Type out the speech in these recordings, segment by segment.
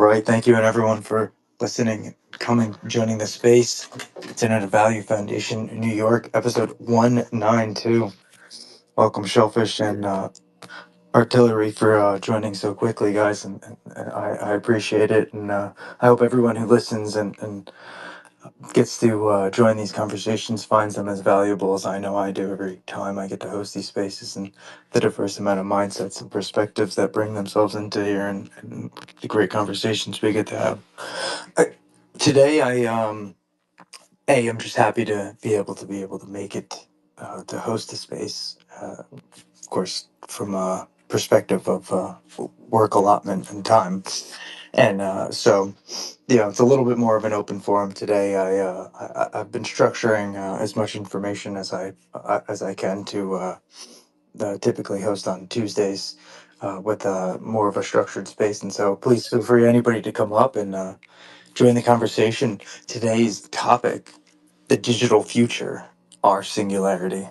right. Thank you, and everyone for listening, coming, joining the space. It's in Value Foundation, New York, episode 192. Welcome, Shellfish and Artillery, for joining so quickly, guys. And I appreciate it. And I hope everyone who listens and gets to join these conversations finds them as valuable as I know I do every time I get to host these spaces, and the diverse amount of mindsets and perspectives that bring themselves into here, and the great conversations we get to have. I, Today, I'm just happy to be able to make it to host the space. Of course, from a perspective of work allotment and time, and it's a little bit more of an open forum today. I've been structuring as much information as I can to typically host on Tuesdays. With more of a structured space, and so please feel free anybody to come up and join the conversation. Today's topic: the digital future, our singularity.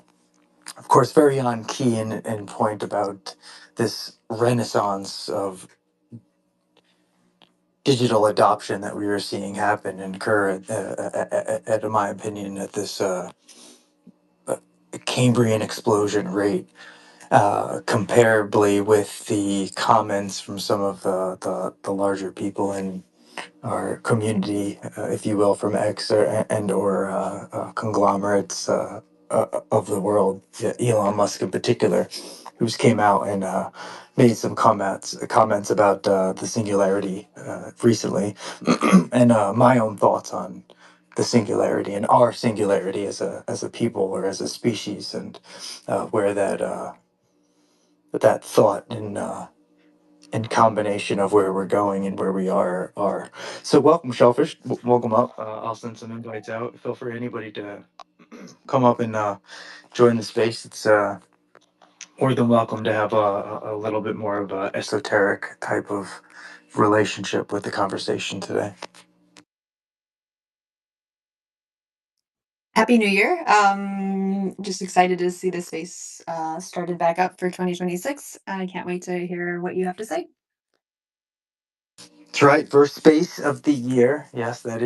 Of course, very on key and point about this renaissance of digital adoption that we are seeing happen and occur at in my opinion, at this uh, Cambrian explosion rate, comparably with the comments from some of the larger people in our community, if you will, from X or conglomerates of the world, yeah, Elon Musk in particular, who's came out and made some comments about the singularity recently, and my own thoughts on the singularity and our singularity as a people or as a species, and where that thought and combination of where we're going and where we are. So welcome, Shellfish. Welcome up. I'll send some invites out. Feel free anybody to come up and join the space. It's more than welcome to have a little bit more of a esoteric type of relationship with the conversation today. Happy New Year. Just excited to see this space started back up for 2026. I can't wait to hear what you have to say. That's right. First space of the year. Yes, that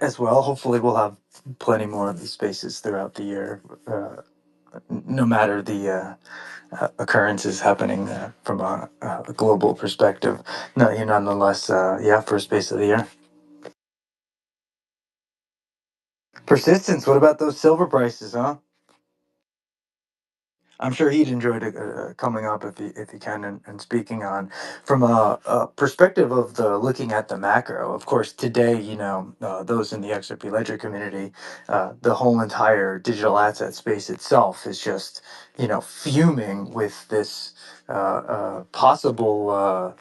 as well. Hopefully, we'll have plenty more of these spaces throughout the year. No matter the occurrences happening from a global perspective. No, you nonetheless, first space of the year. Persistence. What about those silver prices, huh? I'm sure he'd enjoy coming up if he can, and speaking on from a perspective of the looking at the macro. Of course, today, those in the XRP Ledger community, the whole entire digital asset space itself is just fuming with this possible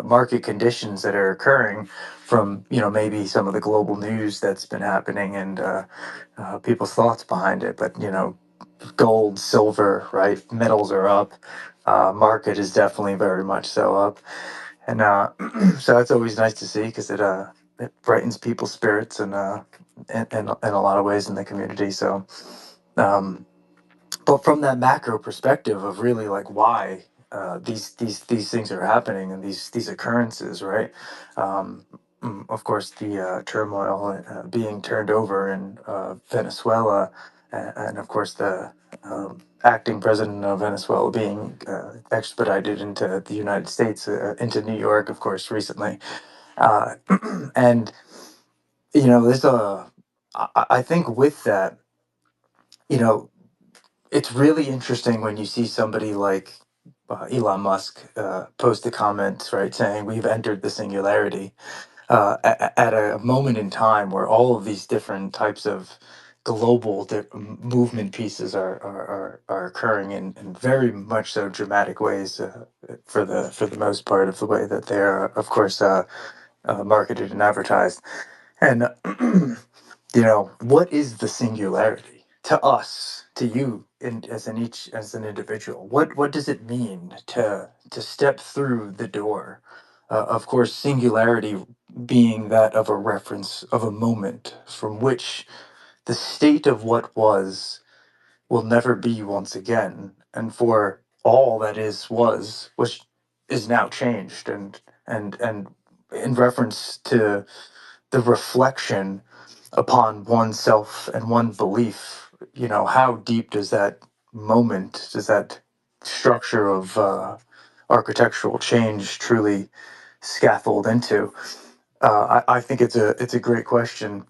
market conditions that are occurring from maybe some of the global news that's been happening, and people's thoughts behind it. But gold, silver, right? Metals are up. Market is definitely very much so up, and so that's always nice to see because it brightens people's spirits and in a lot of ways in the community. So, um, but from that macro perspective of really like why these things are happening and these occurrences, right? Of course, the turmoil being turned over in Venezuela, and of course the acting president of Venezuela being expedited into the United States, into New York, of course, recently, uh, and there's I think with that, you know it's really interesting when you see somebody like Elon Musk post a comment, right, saying we've entered the singularity at a moment in time where all of these different types of global movement pieces are occurring in very much so dramatic ways, for the most part of the way that they're, of course, marketed and advertised. And what is the singularity to us, to you, as an individual? What does it mean to step through the door? Of course, singularity being that of a reference of a moment from which the state of what was will never be once again, and for all that is was which is now changed, and in reference to the reflection upon oneself and one belief, how deep does that moment, does that structure of architectural change truly scaffold into? I think it's a great question.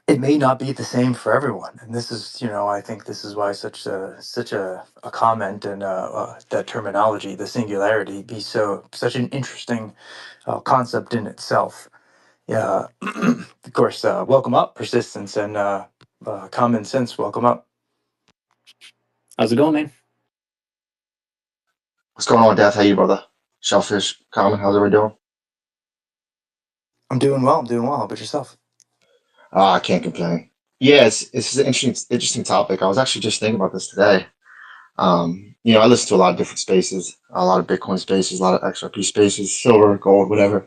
It may not be the same for everyone, and this is, I think this is why such a comment and that terminology, the singularity, be such an interesting concept in itself. Yeah, of course. Welcome up, persistence and common sense. Welcome up. How's it going, man? What's going on, Death? How you, brother? Shellfish, Common, how's everyone doing? I'm doing well. I'm doing well. How about yourself? I can't complain. Yeah, it's an interesting topic. I was actually just thinking about this today. I listen to a lot of different spaces, a lot of Bitcoin spaces, a lot of XRP spaces, silver, gold, whatever.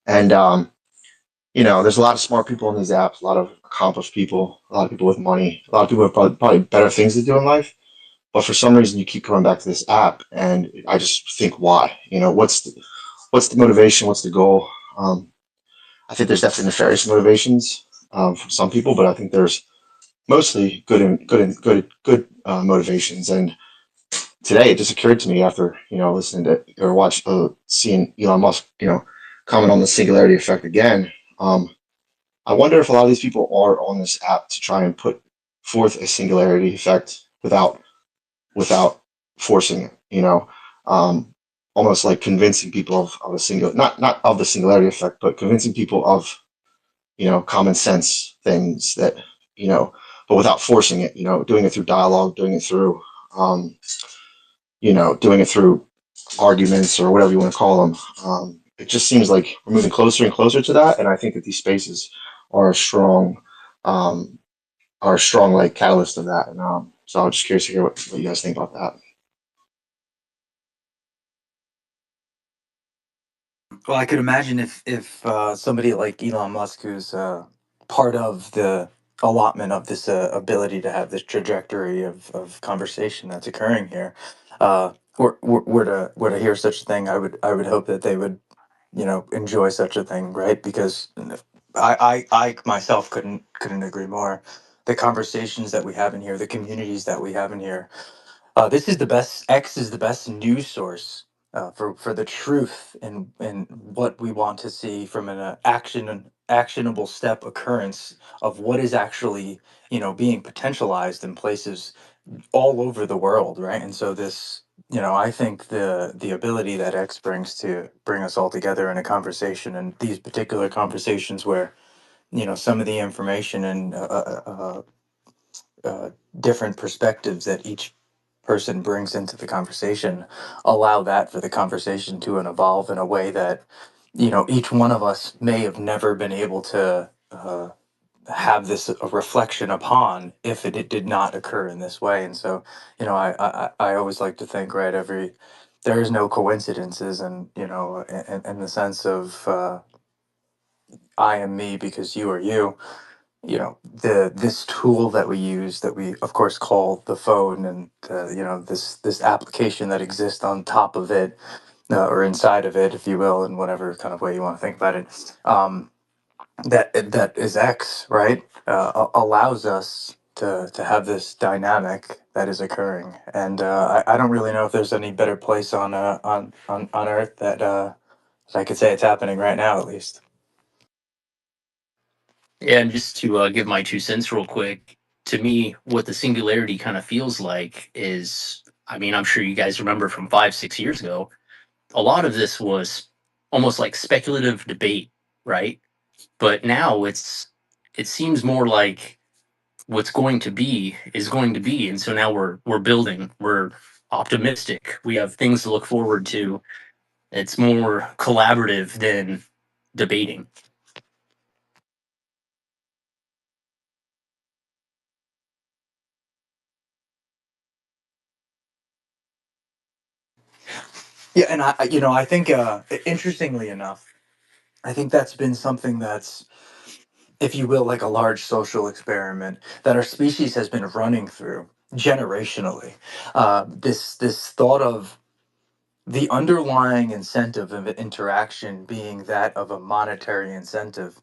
And there's a lot of smart people in these apps, a lot of accomplished people, a lot of people with money, a lot of people with probably better things to do in life. But for some reason, you keep coming back to this app, and I just think, why? What's the motivation? What's the goal? I think there's definitely nefarious motivations from some people, but I think there's mostly good motivations. And today it just occurred to me after listening to or seeing Elon Musk comment on the singularity effect again. I wonder if a lot of these people are on this app to try and put forth a singularity effect without forcing it. Almost like convincing people of a single not of the singularity effect, but convincing people of common sense things that, you know, but without forcing it, doing it through dialogue, um, doing it through arguments or whatever you want to call them. It just seems like we're moving closer and closer to that. And I think that these spaces are a strong, um, are a strong like catalyst of that. And so I'm just curious to hear what you guys think about that. Well, I could imagine if somebody like Elon Musk, who's part of the allotment of this ability to have this trajectory of conversation that's occurring here, were to hear such a thing, I would hope that they would, enjoy such a thing, right? Because I myself couldn't agree more. The conversations that we have in here, the communities that we have in here, this is the best. X is the best news source for the truth and what we want to see from an actionable step occurrence of what is actually, being potentialized in places all over the world, right? And so this, I think the ability that X brings to bring us all together in a conversation, and these particular conversations where, some of the information and uh, different perspectives that each person brings into the conversation, allow that for the conversation to evolve in a way that, each one of us may have never been able to have this a reflection upon if it did not occur in this way. And so, I always like to think, right, there is no coincidences, and, in the sense of I am me because you are you. This tool that we use, that we of course call the phone, and this application that exists on top of it, or inside of it, if you will, in whatever kind of way you want to think about it, that is X, right? Allows us to have this dynamic that is occurring. And I don't really know if there's any better place on earth that I could say it's happening right now, at least. Yeah, and just to give my 2 cents real quick, to me, what the singularity kind of feels like is, I mean, I'm sure you guys remember from 5, 6 years ago, a lot of this was almost like speculative debate, right? But now it seems more like what's going to be is going to be, and so now we're building, we're optimistic, we have things to look forward to. It's more collaborative than debating. Yeah, and I think, interestingly enough, I think that's been something that's, if you will, like a large social experiment that our species has been running through generationally. This thought of the underlying incentive of interaction being that of a monetary incentive,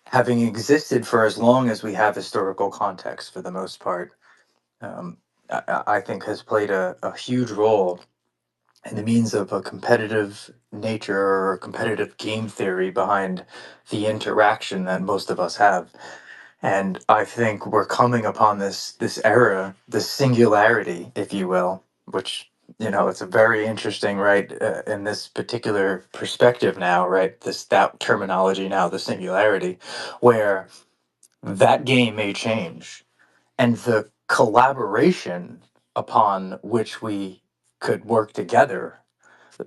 having existed for as long as we have historical context for the most part, um, I think has played a huge role in the means of a competitive nature or a competitive game theory behind the interaction that most of us have. And I think we're coming upon this era, this singularity, if you will, which, it's a very interesting, right, in this particular perspective now, right, this that terminology now, the singularity, where that game may change, and the collaboration upon which we could work together,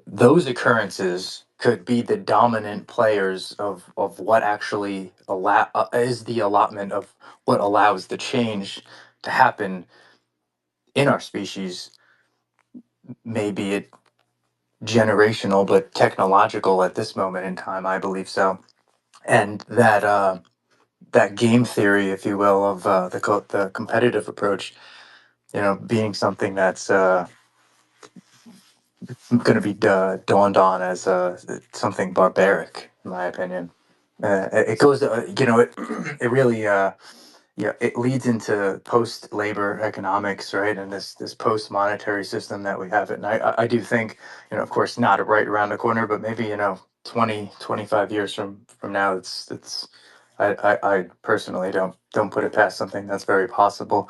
those occurrences could be the dominant players of what actually is the allotment of what allows the change to happen in our species. Maybe it generational, but technological at this moment in time, I believe so. And that game theory, if you will, of the competitive approach, being something that's going to be dawned on as something barbaric, in my opinion. It goes, it really, it leads into post-labor economics, right? And this post-monetary system that we have. And I do think, of course, not right around the corner, but maybe, 20, 25 years from now, I personally don't put it past something that's very possible.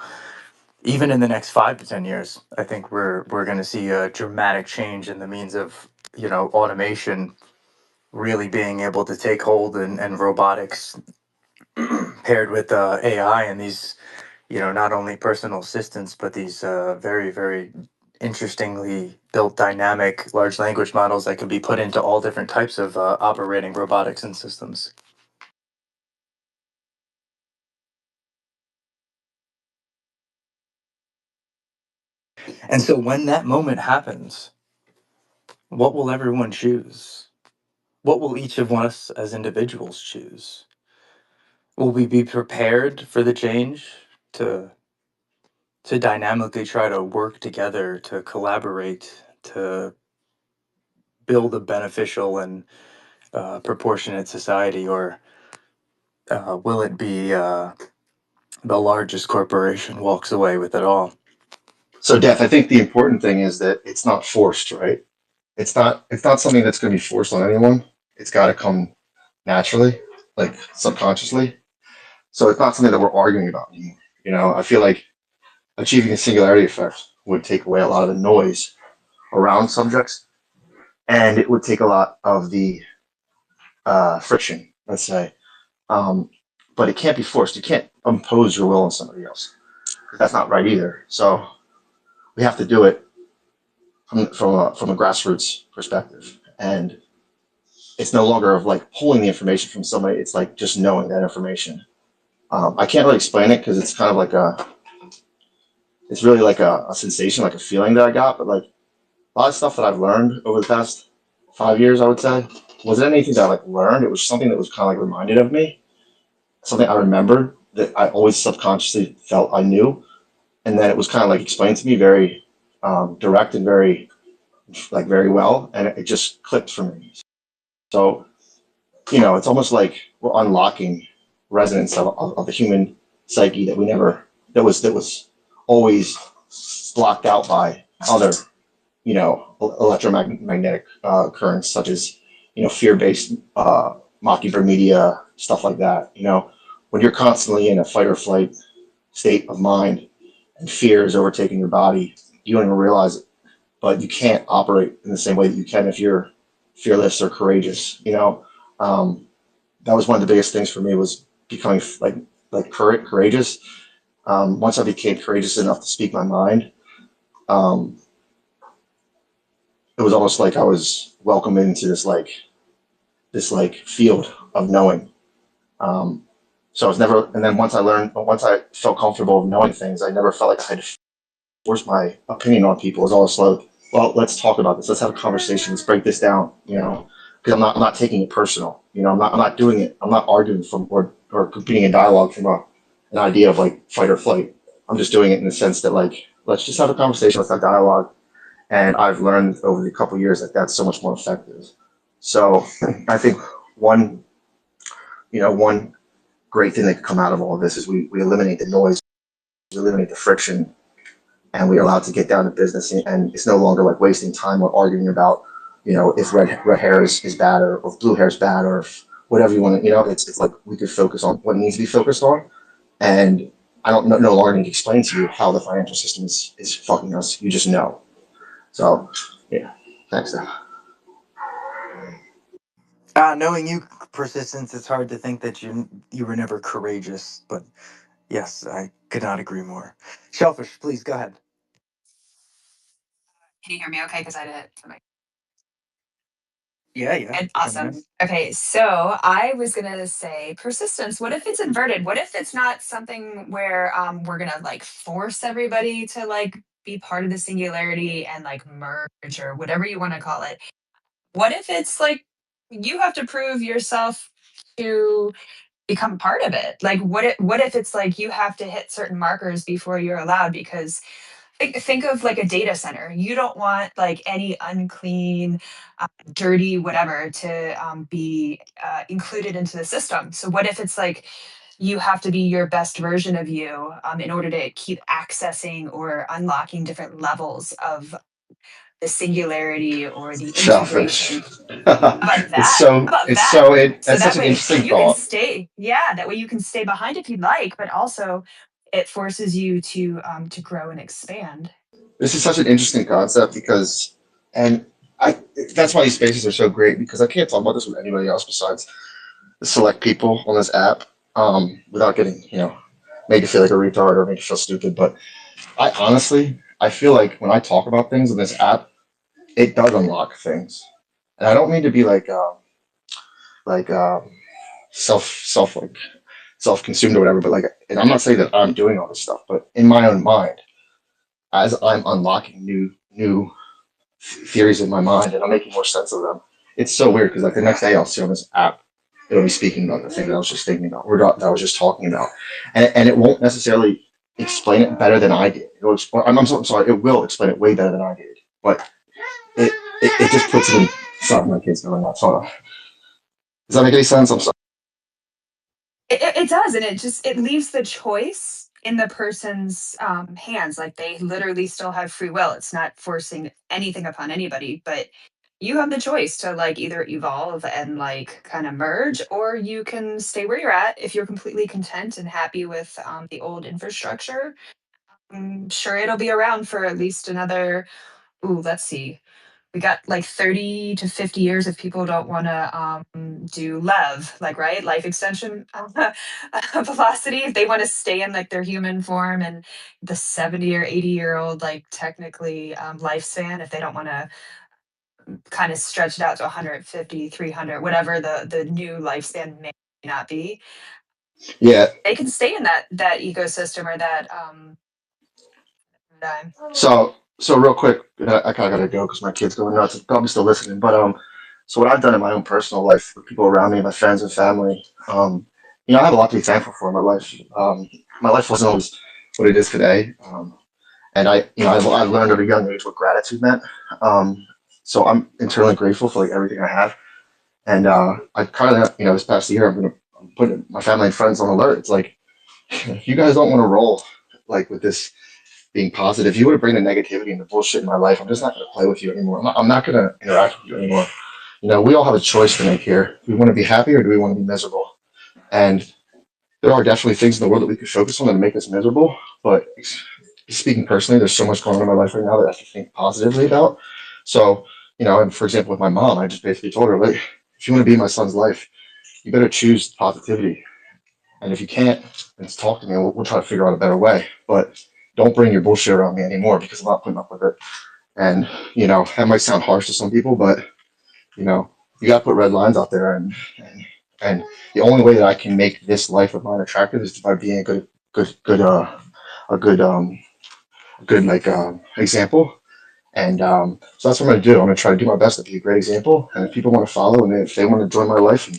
Even in the next 5 to 10 years, I think we're going to see a dramatic change in the means of, automation really being able to take hold, and robotics paired with AI and these, not only personal assistants, but these very, very interestingly built dynamic large language models that can be put into all different types of operating robotics and systems. And so when that moment happens, what will everyone choose? What will each of us as individuals choose? Will we be prepared for the change, to dynamically try to work together, to collaborate, to build a beneficial and proportionate society, or will it be the largest corporation walks away with it all? So, Def, I think the important thing is that it's not forced, right? It's not something that's going to be forced on anyone. It's got to come naturally, like subconsciously. So it's not something that we're arguing about anymore. I feel like achieving a singularity effect would take away a lot of the noise around subjects, and it would take a lot of the friction, let's say. Um, but it can't be forced. You can't impose your will on somebody else. That's not right either. So we have to do it from a grassroots perspective, and it's no longer of like pulling the information from somebody. It's like just knowing that information. I can't really explain it because it's kind of like it's really like a sensation, like a feeling that I got. But like a lot of stuff that I've learned over the past 5 years, I would say, wasn't anything that I like learned. It was something that was kind of like reminded of me, something I remembered that I always subconsciously felt I knew, and then it was kind of like explained to me very direct and very like very well, and it just clicked for me. So it's almost like we're unlocking resonance of the human psyche that we never that was always blocked out by other electromagnetic currents such as fear-based mockingbird media, stuff like that. When you're constantly in a fight or flight state of mind and fear is overtaking your body, you don't even realize it, but you can't operate in the same way that you can if you're fearless or courageous. That was one of the biggest things for me, was becoming courageous. Once I became courageous enough to speak my mind, um, it was almost like I was welcomed into this field of knowing. Um, so I was never, and then once I felt comfortable of knowing things, I never felt like I had to force my opinion on people. It was always like, well, let's talk about this. Let's have a conversation. Let's break this down. Because I'm not taking it personal. I'm not doing it. I'm not arguing from or competing in dialogue from an idea of like fight or flight. I'm just doing it in the sense that like let's just have a conversation. Let's have dialogue, And I've learned over the couple of years that that's so much more effective. So I think one, one great thing that could come out of all of this is we eliminate the noise, we eliminate the friction, and we are allowed to get down to business. And it's no longer like wasting time or arguing about, if red hair is bad, or if blue hair is bad, or if whatever you want to, it's like we could focus on what needs to be focused on. And I don't no longer need to explain to you how the financial system is fucking us. You just know. So, yeah, thanks. Knowing you, persistence, it's hard to think that you were never courageous. But yes, I could not agree more. Shellfish, please go ahead. Can you hear me okay? Because I didn't. Yeah, yeah, And you're coming awesome. in. Okay, so I was gonna say persistence. What if it's inverted? What if it's not something where we're gonna like force everybody to like be part of the singularity and like merge or whatever you want to call it? What if it's like you have to prove yourself to become part of it? Like what if it's like you have to hit certain markers before you're allowed? Because think of like a data center. You don't want like any unclean, dirty, whatever to be included into the system. So what if it's like you have to be your best version of you in order to keep accessing or unlocking different levels of the singularity or the Shellfish. integration? How about that? How about It's that? so So that's such that an way interesting you can thought. stay, yeah, that way you can stay behind if you'd like, but also it forces you to grow and expand. This is such an interesting concept because, and I that's why these spaces are so great because I can't talk about this with anybody else besides the select people on this app, without getting made to feel like a retard or made to feel stupid. But I feel like when I talk about things on this app, it does unlock things, and I don't mean to be like like self consumed or whatever, but like, and I'm not saying that I'm doing all this stuff, but in my own mind, as I'm unlocking new theories in my mind and I'm making more sense of them. It's so weird because like the next day I'll see on this app, it'll be speaking about the thing that I was just thinking about, or that I was just talking about, and it won't necessarily explain it better than I did. I'm sorry, it will explain it way better than I did, but it it just puts it in. Sorry, my kid's going off. Hold on. Does that make any sense? I'm sorry. It does, and it leaves the choice in the person's hands. Like they literally still have free will. It's not forcing anything upon anybody, but you have the choice to like either evolve and like kind of merge, or you can stay where you're at if you're completely content and happy with the old infrastructure. I'm sure it'll be around for at least another. Ooh, let's see, we got like 30 to 50 years if people don't want to do lev, like, right, life extension velocity, if they want to stay in like their human form and the 70 or 80-year-old like technically lifespan, if they don't want to kind of stretch it out to 150, 300, whatever the new lifespan may not be, Yeah. they can stay in that ecosystem or that paradigm. So real quick, I kind of gotta go because my kid's going nuts. I'm probably still listening, but so what I've done in my own personal life with people around me, my friends and family, I have a lot to be thankful for in my life. My life wasn't always what it is today, and I've learned at a young age what gratitude meant. Um, so I'm internally grateful for like everything I have, and I kind of this past year I'm putting my family and friends on alert. It's like if you guys don't want to roll like with this being positive. If you want to bring the negativity and the bullshit in my life, I'm just not going to play with you anymore. I'm not going to interact with you anymore. We all have a choice to make here. Do we want to be happy or do we want to be miserable? And there are definitely things in the world that we could focus on that make us miserable. But speaking personally, there's so much going on in my life right now that I have to think positively about. So, and for example, with my mom, I just basically told her, like, if you want to be in my son's life, you better choose positivity. And if you can't, then just talk to me and we'll try to figure out a better way. But don't bring your bullshit around me anymore because I'm not putting up with it. And, that might sound harsh to some people, but, you know, you got to put red lines out there. And the only way that I can make this life of mine attractive is by being a good, like, example. And so that's what I'm going to do. I'm going to try to do my best to be a great example. And if people want to follow and if they want to join my life and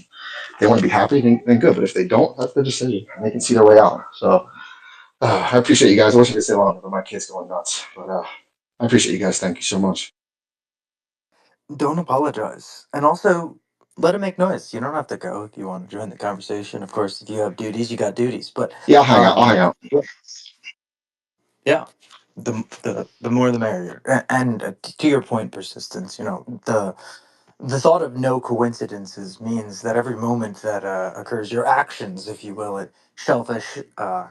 they want to be happy, then good. But if they don't, that's their decision. And they can see their way out. So I appreciate you guys. I wish I could stay longer, but my kid's going nuts. But I appreciate you guys. Thank you so much. Don't apologize. And also, let it make noise. You don't have to go if you want to join the conversation. Of course, if you have duties, you got duties. But Yeah, I'll hang out. I'll um, hang out. yeah, the more the merrier. And to your point, persistence. The thought of no coincidences means that every moment that occurs, your actions, if you will, it shellfish,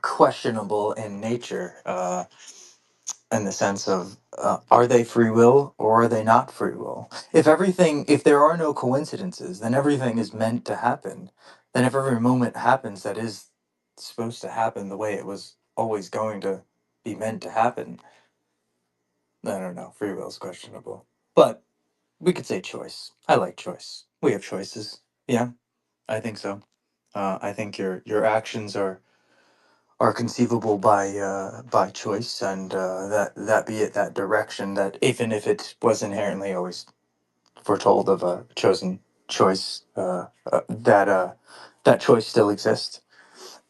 questionable in nature. In the sense of are they free will or are they not free will? If there are no coincidences, then everything is meant to happen. Then if every moment happens that is supposed to happen the way it was always going to be meant to happen, I don't know. Free will is questionable, but we could say choice. I like choice. We have choices. Yeah, I think so. I think your actions are conceivable by choice, and that be it that direction that even if it was inherently always foretold of a chosen choice, that choice still exists.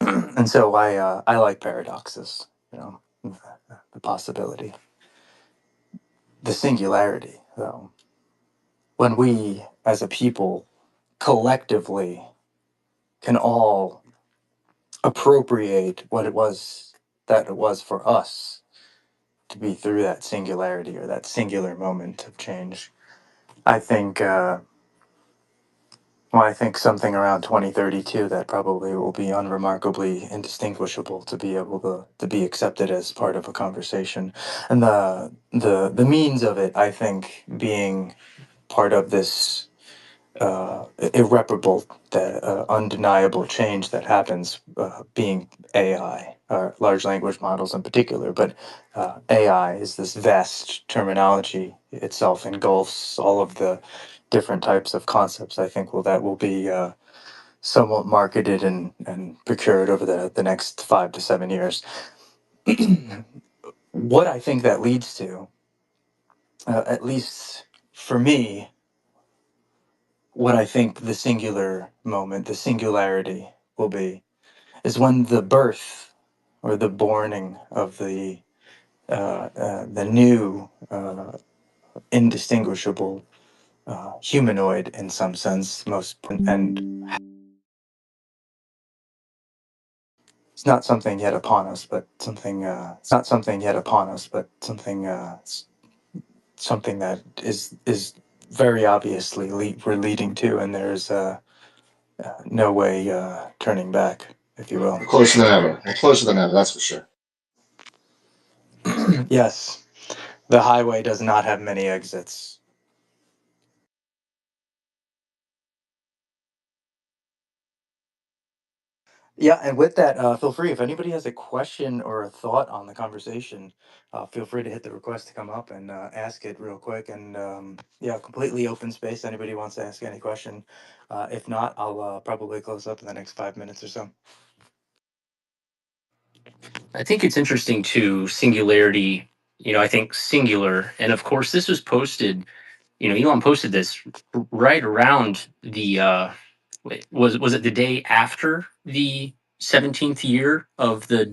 And so I like paradoxes. The possibility, the singularity, though. When we as a people collectively can all appropriate what it was that it was for us to be through that singularity or that singular moment of change. I think, I think something around 2032 that probably will be unremarkably indistinguishable to be able to be accepted as part of a conversation, and the means of it, I think, being part of this irreparable, undeniable change that happens, being AI, or large language models in particular. But AI is this vast terminology itself engulfs all of the different types of concepts. I think that will be somewhat marketed and procured over the next 5 to 7 years. What I think that leads to, at least for me, what I think the singular moment, the singularity will be, is when the birth or the borning of the new, indistinguishable humanoid in some sense, and it's not something yet upon us, but something. It's not something yet upon us, but something. Something that is very obviously we're leading to, and there's no way turning back, if you will. We're closer than ever. We're closer than ever. That's for sure. Yes, the highway does not have many exits. Yeah, and with that, feel free if anybody has a question or a thought on the conversation, feel free to hit the request to come up and ask it real quick. And yeah, completely open space. Anybody wants to ask any question? If not, I'll probably close up in the next 5 minutes or so. I think it's interesting too, singularity. I think singular, and of course, this was posted. Elon posted this right around the was it the day after the 17th year of the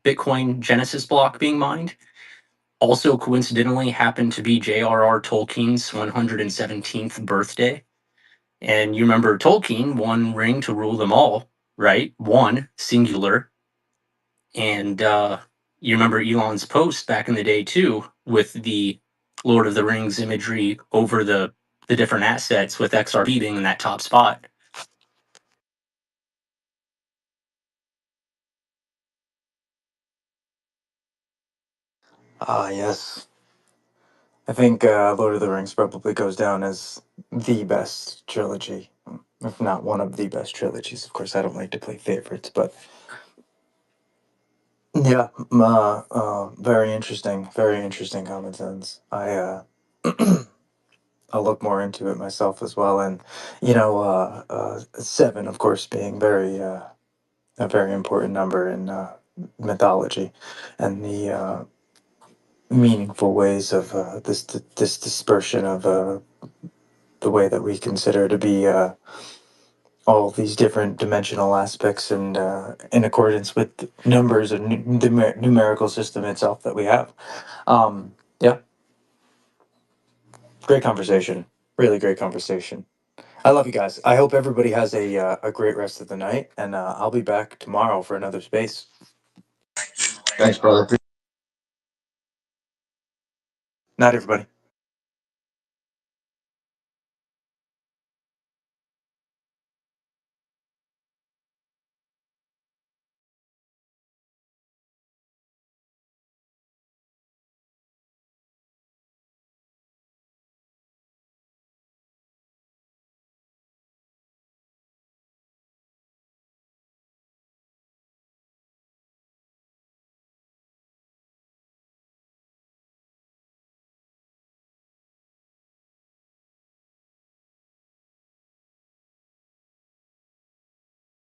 Bitcoin Genesis block being mined? Also, coincidentally, happened to be J.R.R. Tolkien's 117th birthday. And you remember Tolkien, one ring to rule them all, right? One, singular. And you remember Elon's post back in the day too, with the Lord of the Rings imagery over the different assets, with XRP being in that top spot. Ah, yes. I think Lord of the Rings probably goes down as the best trilogy, if not one of the best trilogies. Of course, I don't like to play favorites, but yeah, very interesting common sense. I'll look more into it myself as well, and seven, of course, being a very important number in mythology, and the meaningful ways of this dispersion of the way that we consider to be all these different dimensional aspects, and in accordance with the numbers and the numerical system itself that we have. Yeah, Great conversation. Really great conversation. I love you guys. I hope everybody has a great rest of the night, and I'll be back tomorrow for another space. Thanks, brother. Night, everybody.